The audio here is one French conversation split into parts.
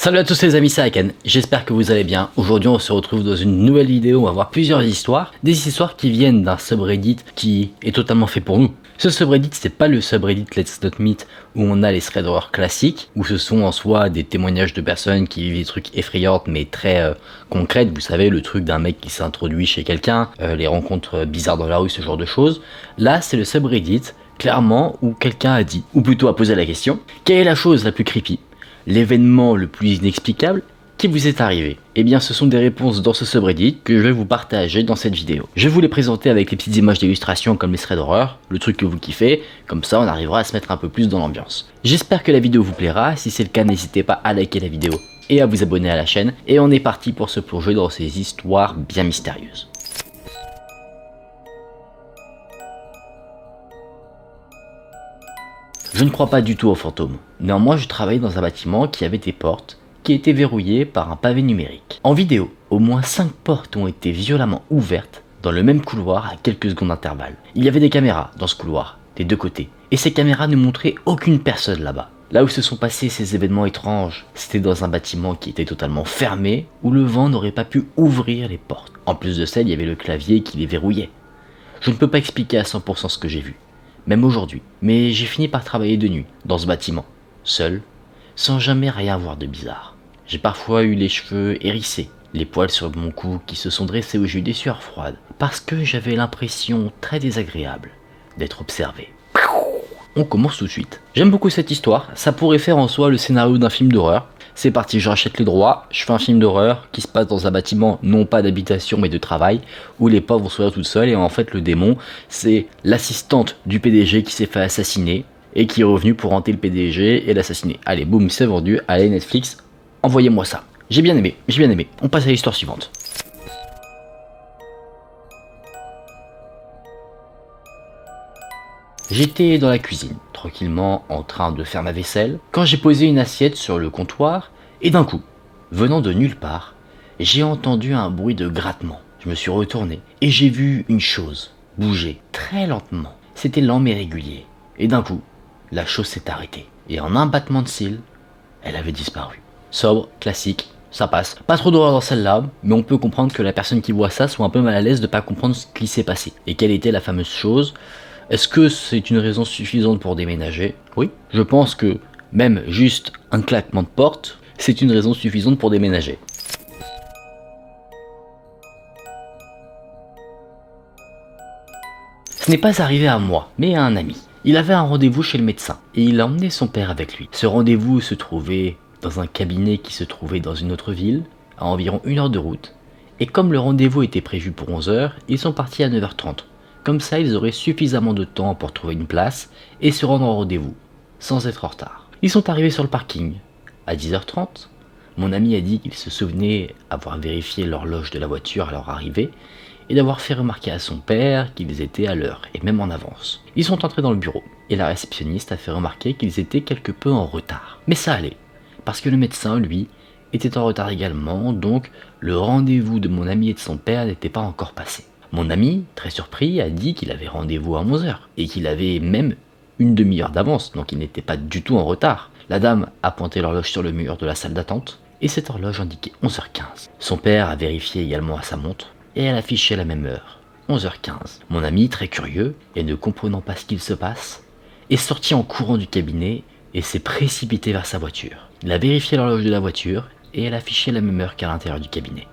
Salut à tous les amis, c'est Aken, j'espère que vous allez bien. Aujourd'hui on se retrouve dans une nouvelle vidéo, on va voir plusieurs histoires. Des histoires qui viennent d'un subreddit qui est totalement fait pour nous. Ce subreddit, c'est pas le subreddit Let's Not Meet où on a les threads d'horreur classiques, où ce sont en soi des témoignages de personnes qui vivent des trucs effrayants mais très concrètes. Vous savez, le truc d'un mec qui s'est introduit chez quelqu'un, les rencontres bizarres dans la rue, ce genre de choses. Là, c'est le subreddit, clairement, où quelqu'un a dit, ou plutôt a posé la question, quelle est la chose la plus creepy, l'événement le plus inexplicable qui vous est arrivé? Eh bien ce sont des réponses dans ce subreddit que je vais vous partager dans cette vidéo. Je vais vous les présenter avec les petites images d'illustration comme les threads d'horreur, le truc que vous kiffez, comme ça on arrivera à se mettre un peu plus dans l'ambiance. J'espère que la vidéo vous plaira, si c'est le cas n'hésitez pas à liker la vidéo et à vous abonner à la chaîne, et on est parti pour se plonger dans ces histoires bien mystérieuses. Je ne crois pas du tout aux fantômes. Néanmoins, je travaillais dans un bâtiment qui avait des portes qui étaient verrouillées par un pavé numérique. En vidéo, au moins 5 portes ont été violemment ouvertes dans le même couloir à quelques secondes d'intervalle. Il y avait des caméras dans ce couloir, des deux côtés, et ces caméras ne montraient aucune personne là-bas. Là où se sont passés ces événements étranges, c'était dans un bâtiment qui était totalement fermé, où le vent n'aurait pas pu ouvrir les portes. En plus de ça, il y avait le clavier qui les verrouillait. Je ne peux pas expliquer à 100% ce que j'ai vu, même aujourd'hui, mais j'ai fini par travailler de nuit, dans ce bâtiment, seul, sans jamais rien voir de bizarre. J'ai parfois eu les cheveux hérissés, les poils sur mon cou qui se sont dressés où j'ai eu des sueurs froides, parce que j'avais l'impression très désagréable d'être observé. On commence tout de suite. J'aime beaucoup cette histoire, ça pourrait faire en soi le scénario d'un film d'horreur. C'est parti, je rachète les droits, je fais un film d'horreur qui se passe dans un bâtiment non pas d'habitation mais de travail, où les pauvres sont là toutes seules, et en fait le démon c'est l'assistante du PDG qui s'est fait assassiner et qui est revenue pour hanter le PDG et l'assassiner. Allez boum, c'est vendu, allez Netflix, envoyez-moi ça. J'ai bien aimé, on passe à l'histoire suivante. J'étais dans la cuisine, tranquillement en train de faire ma vaisselle, quand j'ai posé une assiette sur le comptoir, et d'un coup, venant de nulle part, j'ai entendu un bruit de grattement. Je me suis retourné, et j'ai vu une chose bouger très lentement. C'était lent mais régulier, et d'un coup, la chose s'est arrêtée, et en un battement de cils, elle avait disparu. Sobre, classique, ça passe. Pas trop d'horreur dans celle-là, mais on peut comprendre que la personne qui voit ça soit un peu mal à l'aise de pas comprendre ce qui s'est passé. Et quelle était la fameuse chose? Est-ce que c'est une raison suffisante pour déménager? Oui. Je pense que même juste un claquement de porte, c'est une raison suffisante pour déménager. Ce n'est pas arrivé à moi, mais à un ami. Il avait un rendez-vous chez le médecin, et il a emmené son père avec lui. Ce rendez-vous se trouvait dans un cabinet qui se trouvait dans une autre ville, à environ 1 heure de route, et comme le rendez-vous était prévu pour 11 h, ils sont partis à 9 h 30. Comme ça, ils auraient suffisamment de temps pour trouver une place et se rendre au rendez-vous, sans être en retard. Ils sont arrivés sur le parking à 10 h 30. Mon ami a dit qu'il se souvenait avoir vérifié l'horloge de la voiture à leur arrivée et d'avoir fait remarquer à son père qu'ils étaient à l'heure et même en avance. Ils sont entrés dans le bureau et la réceptionniste a fait remarquer qu'ils étaient quelque peu en retard. Mais ça allait, parce que le médecin, lui, était en retard également, donc le rendez-vous de mon ami et de son père n'était pas encore passé. Mon ami, très surpris, a dit qu'il avait rendez-vous à 11 h et qu'il avait même une demi-heure d'avance, donc il n'était pas du tout en retard. La dame a pointé l'horloge sur le mur de la salle d'attente et cette horloge indiquait 11 h 15. Son père a vérifié également à sa montre et elle affichait la même heure, 11 h 15. Mon ami, très curieux et ne comprenant pas ce qu'il se passe, est sorti en courant du cabinet et s'est précipité vers sa voiture. Il a vérifié l'horloge de la voiture et elle affichait la même heure qu'à l'intérieur du cabinet,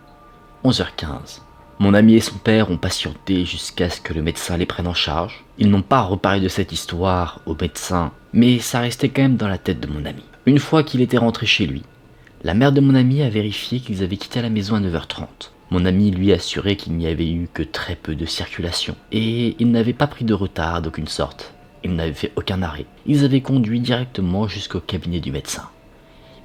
11 h 15. Mon ami et son père ont patienté jusqu'à ce que le médecin les prenne en charge. Ils n'ont pas reparlé de cette histoire au médecin, mais ça restait quand même dans la tête de mon ami. Une fois qu'il était rentré chez lui, la mère de mon ami a vérifié qu'ils avaient quitté la maison à 9 h 30. Mon ami lui a assuré qu'il n'y avait eu que très peu de circulation, et ils n'avaient pas pris de retard d'aucune sorte. Ils n'avaient fait aucun arrêt. Ils avaient conduit directement jusqu'au cabinet du médecin.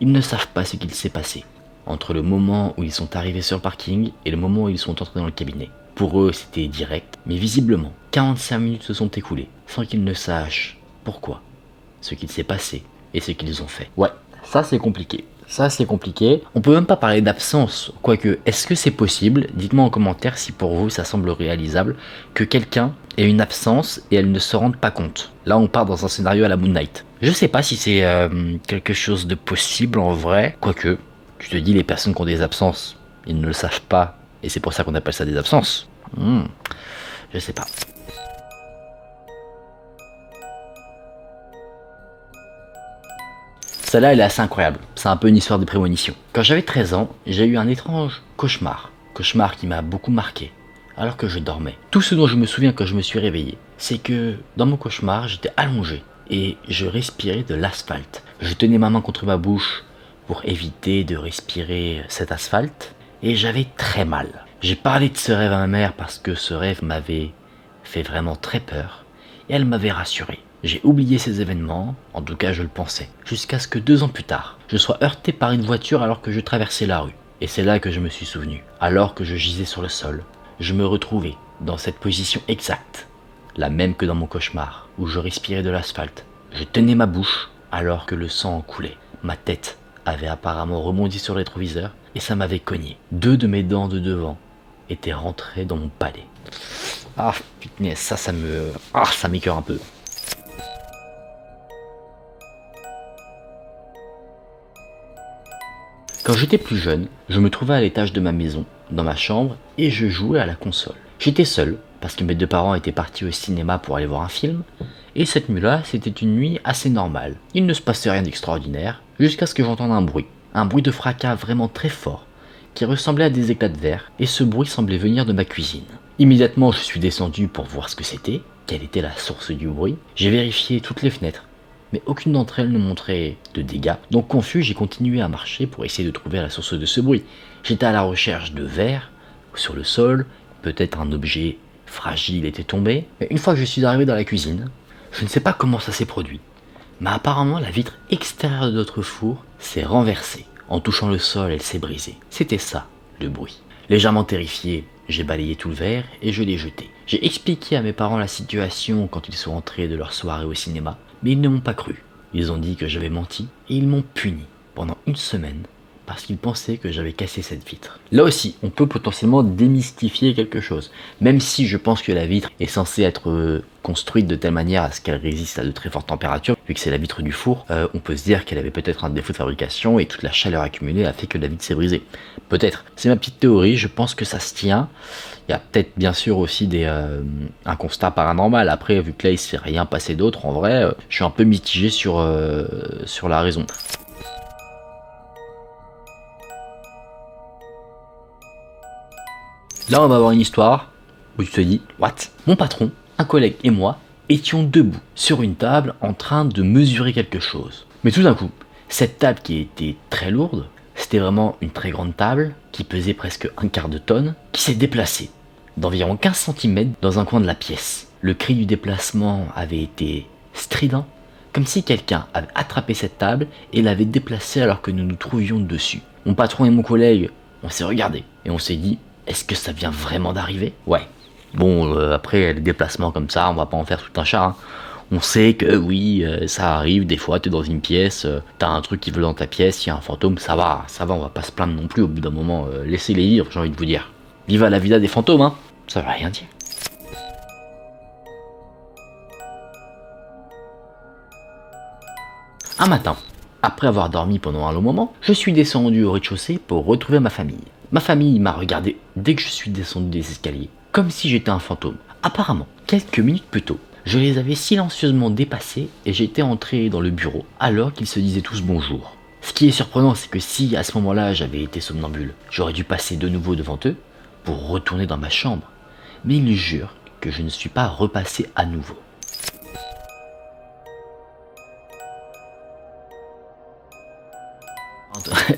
Ils ne savent pas ce qu'il s'est passé entre le moment où ils sont arrivés sur le parking et le moment où ils sont entrés dans le cabinet. Pour eux, c'était direct, mais visiblement, 45 minutes se sont écoulées sans qu'ils ne sachent pourquoi, ce qu'il s'est passé et ce qu'ils ont fait. Ouais, ça c'est compliqué. On peut même pas parler d'absence, quoique, est-ce que c'est possible? Dites-moi en commentaire si pour vous ça semble réalisable que quelqu'un ait une absence et elle ne se rende pas compte. Là on part dans un scénario à la Moon Knight. Je sais pas si c'est quelque chose de possible en vrai, quoique, Tu te dis, les personnes qui ont des absences, ils ne le savent pas, et c'est pour ça qu'on appelle ça des absences. Je sais pas. Celle-là, elle est assez incroyable. C'est un peu une histoire de prémonition. Quand j'avais 13 ans, j'ai eu un étrange cauchemar. Cauchemar qui m'a beaucoup marqué, alors que je dormais. Tout ce dont je me souviens quand je me suis réveillé, c'est que dans mon cauchemar, j'étais allongé et je respirais de l'asphalte. Je tenais ma main contre ma bouche pour éviter de respirer cet asphalte et j'avais très mal. J'ai parlé de ce rêve à ma mère parce que ce rêve m'avait fait vraiment très peur et elle m'avait rassuré. J'ai oublié ces événements, en tout cas je le pensais, jusqu'à ce que 2 ans plus tard, je sois heurté par une voiture alors que je traversais la rue. Et c'est là que je me suis souvenu. Alors que je gisais sur le sol, je me retrouvais dans cette position exacte, la même que dans mon cauchemar, où je respirais de l'asphalte. Je tenais ma bouche alors que le sang en coulait. Ma tête avait apparemment rebondi sur le rétroviseur et ça m'avait cogné. 2 de mes dents de devant étaient rentrées dans mon palais. Ah putain, ça m'écoeure un peu. Quand j'étais plus jeune, je me trouvais à l'étage de ma maison, dans ma chambre, et je jouais à la console. J'étais seul, parce que mes 2 parents étaient partis au cinéma pour aller voir un film, et cette nuit-là, c'était une nuit assez normale. Il ne se passait rien d'extraordinaire, jusqu'à ce que j'entende un bruit de fracas vraiment très fort, qui ressemblait à des éclats de verre, et ce bruit semblait venir de ma cuisine. Immédiatement, je suis descendu pour voir ce que c'était, quelle était la source du bruit. J'ai vérifié toutes les fenêtres, mais aucune d'entre elles ne montrait de dégâts. Donc confus, j'ai continué à marcher pour essayer de trouver la source de ce bruit. J'étais à la recherche de verre sur le sol, peut-être un objet fragile était tombé. Mais une fois que je suis arrivé dans la cuisine, je ne sais pas comment ça s'est produit, mais apparemment la vitre extérieure de notre four s'est renversée. En touchant le sol, elle s'est brisée. C'était ça, le bruit. Légèrement terrifié, j'ai balayé tout le verre et je l'ai jeté. J'ai expliqué à mes parents la situation quand ils sont rentrés de leur soirée au cinéma, mais ils ne m'ont pas cru. Ils ont dit que j'avais menti et ils m'ont puni pendant 1 semaine parce qu'ils pensaient que j'avais cassé cette vitre. Là aussi, on peut potentiellement démystifier quelque chose. Même si je pense que la vitre est censée être construite de telle manière à ce qu'elle résiste à de très fortes températures, vu que c'est la vitre du four, on peut se dire qu'elle avait peut-être un défaut de fabrication et toute la chaleur accumulée a fait que la vitre s'est brisée. Peut-être. C'est ma petite théorie, je pense que ça se tient. Il y a peut-être bien sûr aussi un constat paranormal. Après, vu que là il s'est rien passé d'autre, en vrai, je suis un peu mitigé sur la raison. Là, on va avoir une histoire où tu te dis, what? Mon patron, un collègue et moi étions debout sur une table en train de mesurer quelque chose. Mais tout d'un coup, cette table qui était très lourde, c'était vraiment une très grande table qui pesait presque 1/4 de tonne, qui s'est déplacée d'environ 15 cm dans un coin de la pièce. Le cri du déplacement avait été strident, comme si quelqu'un avait attrapé cette table et l'avait déplacée alors que nous nous trouvions dessus. Mon patron et mon collègue, on s'est regardés et on s'est dit, est-ce que ça vient vraiment d'arriver? Ouais. Bon, après, les déplacements comme ça, on va pas en faire tout un chat. Hein. On sait que oui, ça arrive, des fois, t'es dans une pièce, t'as un truc qui vole dans ta pièce, il y a un fantôme, ça va, on va pas se plaindre non plus au bout d'un moment. Laissez-les vivre, j'ai envie de vous dire. Viva la vida des fantômes, hein. Ça veut rien dire. Un matin, après avoir dormi pendant un long moment, je suis descendu au rez-de-chaussée pour retrouver ma famille. Ma famille m'a regardé dès que je suis descendu des escaliers, comme si j'étais un fantôme. Apparemment, quelques minutes plus tôt, je les avais silencieusement dépassés et j'étais entré dans le bureau alors qu'ils se disaient tous bonjour. Ce qui est surprenant, c'est que si à ce moment-là j'avais été somnambule, j'aurais dû passer de nouveau devant eux pour retourner dans ma chambre. Mais ils jurent que je ne suis pas repassé à nouveau.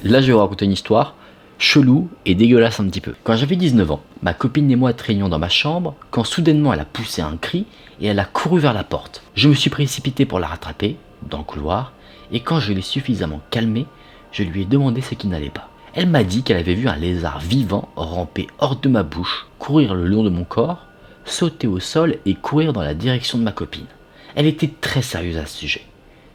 Là, je vais vous raconter une histoire chelou et dégueulasse un petit peu. Quand j'avais 19 ans, ma copine et moi traînions dans ma chambre quand soudainement elle a poussé un cri et elle a couru vers la porte. Je me suis précipité pour la rattraper dans le couloir et quand je l'ai suffisamment calmée, je lui ai demandé ce qui n'allait pas. Elle m'a dit qu'elle avait vu un lézard vivant ramper hors de ma bouche, courir le long de mon corps, sauter au sol et courir dans la direction de ma copine. Elle était très sérieuse à ce sujet.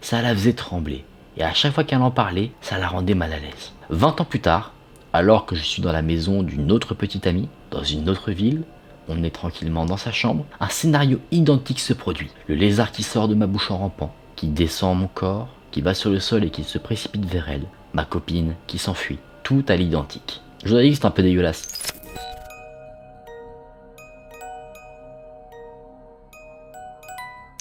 Ça la faisait trembler et à chaque fois qu'elle en parlait, ça la rendait mal à l'aise. 20 ans plus tard, alors que je suis dans la maison d'une autre petite amie, dans une autre ville, on est tranquillement dans sa chambre, un scénario identique se produit. Le lézard qui sort de ma bouche en rampant, qui descend mon corps, qui va sur le sol et qui se précipite vers elle, ma copine qui s'enfuit. tout à l'identique. Je vous ai dit que c'est un peu dégueulasse.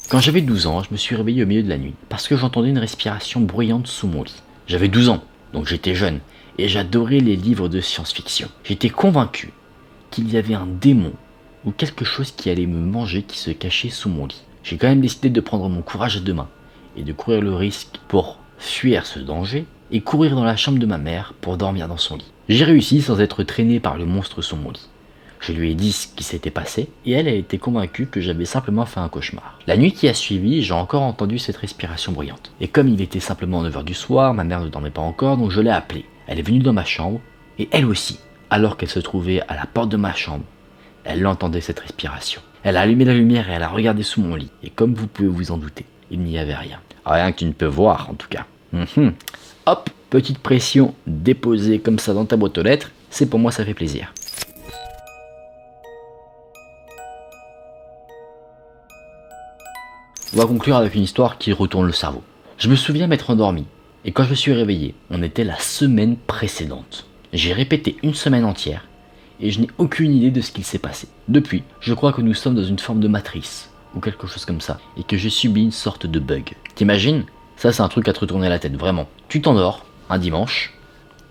Quand j'avais 12 ans, je me suis réveillé au milieu de la nuit parce que j'entendais une respiration bruyante sous mon lit. J'avais 12 ans, donc j'étais jeune, et j'adorais les livres de science-fiction. J'étais convaincu qu'il y avait un démon ou quelque chose qui allait me manger qui se cachait sous mon lit. J'ai quand même décidé de prendre mon courage à deux mains et de courir le risque pour fuir ce danger et courir dans la chambre de ma mère pour dormir dans son lit. J'ai réussi sans être traîné par le monstre sous mon lit. Je lui ai dit ce qui s'était passé et elle a été convaincue que j'avais simplement fait un cauchemar. La nuit qui a suivi, j'ai encore entendu cette respiration bruyante. Et comme il était simplement 9 h du soir, ma mère ne dormait pas encore, donc je l'ai appelée. Elle est venue dans ma chambre et elle aussi, alors qu'elle se trouvait à la porte de ma chambre, elle entendait cette respiration. Elle a allumé la lumière et elle a regardé sous mon lit. Et comme vous pouvez vous en douter, il n'y avait rien. Rien que tu ne peux voir en tout cas. Hop, petite pression déposée comme ça dans ta boîte aux lettres, c'est pour moi ça fait plaisir. On va conclure avec une histoire qui retourne le cerveau. Je me souviens m'être endormi, et quand je me suis réveillé, on était la semaine précédente. J'ai répété une semaine entière, et je n'ai aucune idée de ce qu'il s'est passé. Depuis, je crois que nous sommes dans une forme de matrice, ou quelque chose comme ça, et que j'ai subi une sorte de bug. T'imagines? Ça c'est un truc à te retourner la tête, vraiment. Tu t'endors, un dimanche,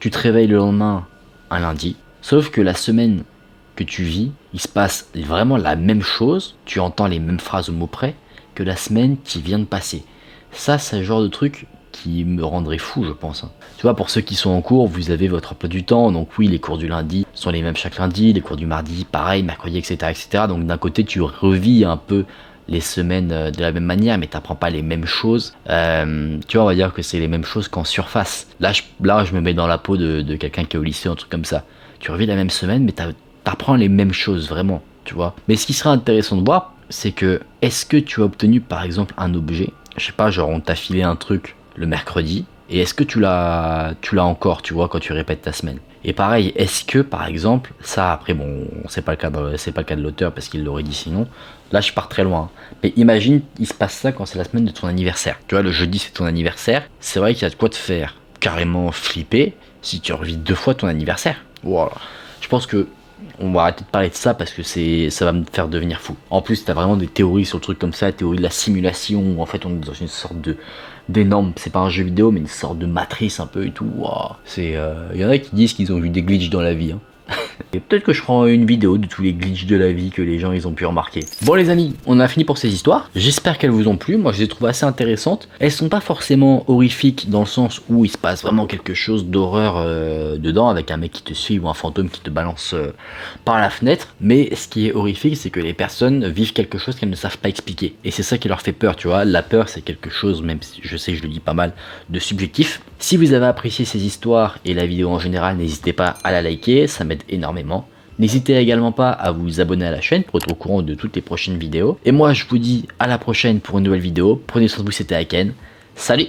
tu te réveilles le lendemain, un lundi, sauf que la semaine que tu vis, il se passe vraiment la même chose, tu entends les mêmes phrases au mot près, que la semaine qui vient de passer. Ça, c'est le genre de truc qui me rendrait fou, je pense. Tu vois, pour ceux qui sont en cours, vous avez votre emploi du temps, donc oui, les cours du lundi sont les mêmes chaque lundi, les cours du mardi, pareil, mercredi, etc. etc. Donc d'un côté, tu revis un peu les semaines de la même manière, mais tu n'apprends pas les mêmes choses. Tu vois, on va dire que c'est les mêmes choses qu'en surface. Là, je me mets dans la peau de quelqu'un qui est au lycée, un truc comme ça. Tu revis la même semaine, mais tu apprends les mêmes choses, vraiment, tu vois. Mais ce qui serait intéressant de voir, c'est que, est-ce que tu as obtenu par exemple un objet, je sais pas, genre on t'a filé un truc le mercredi, et est-ce que tu l'as encore, tu vois, quand tu répètes ta semaine. Et pareil, est-ce que par exemple, ça après bon, c'est pas le cas de l'auteur parce qu'il l'aurait dit sinon, là je pars très loin, mais imagine, il se passe ça quand c'est la semaine de ton anniversaire. Tu vois, le jeudi c'est ton anniversaire, c'est vrai qu'il y a de quoi te faire carrément flipper si tu revis 2 fois ton anniversaire. Voilà. Je pense que on va arrêter de parler de ça parce que ça va me faire devenir fou. En plus, t'as vraiment des théories sur le truc comme ça, théorie de la simulation, où en fait on est dans une sorte d'énorme, c'est pas un jeu vidéo, mais une sorte de matrice un peu et tout. Wow. Y en a qui disent qu'ils ont vu des glitches dans la vie. Hein. Et peut-être que je ferai une vidéo de tous les glitches de la vie que les gens ils ont pu remarquer. Bon les amis, on a fini pour ces histoires. J'espère qu'elles vous ont plu. Moi je les trouve assez intéressantes. Elles sont pas forcément horrifiques dans le sens où il se passe vraiment quelque chose d'horreur dedans avec un mec qui te suit ou un fantôme qui te balance par la fenêtre. Mais ce qui est horrifique, c'est que les personnes vivent quelque chose qu'elles ne savent pas expliquer. Et c'est ça qui leur fait peur, tu vois. La peur c'est quelque chose, même si je sais que je le dis pas mal, de subjectif. Si vous avez apprécié ces histoires et la vidéo en général, n'hésitez pas à la liker, ça m'aide énormément. N'hésitez également pas à vous abonner à la chaîne pour être au courant de toutes les prochaines vidéos. Et moi je vous dis à la prochaine pour une nouvelle vidéo. Prenez soin de vous, c'était Aken. Salut!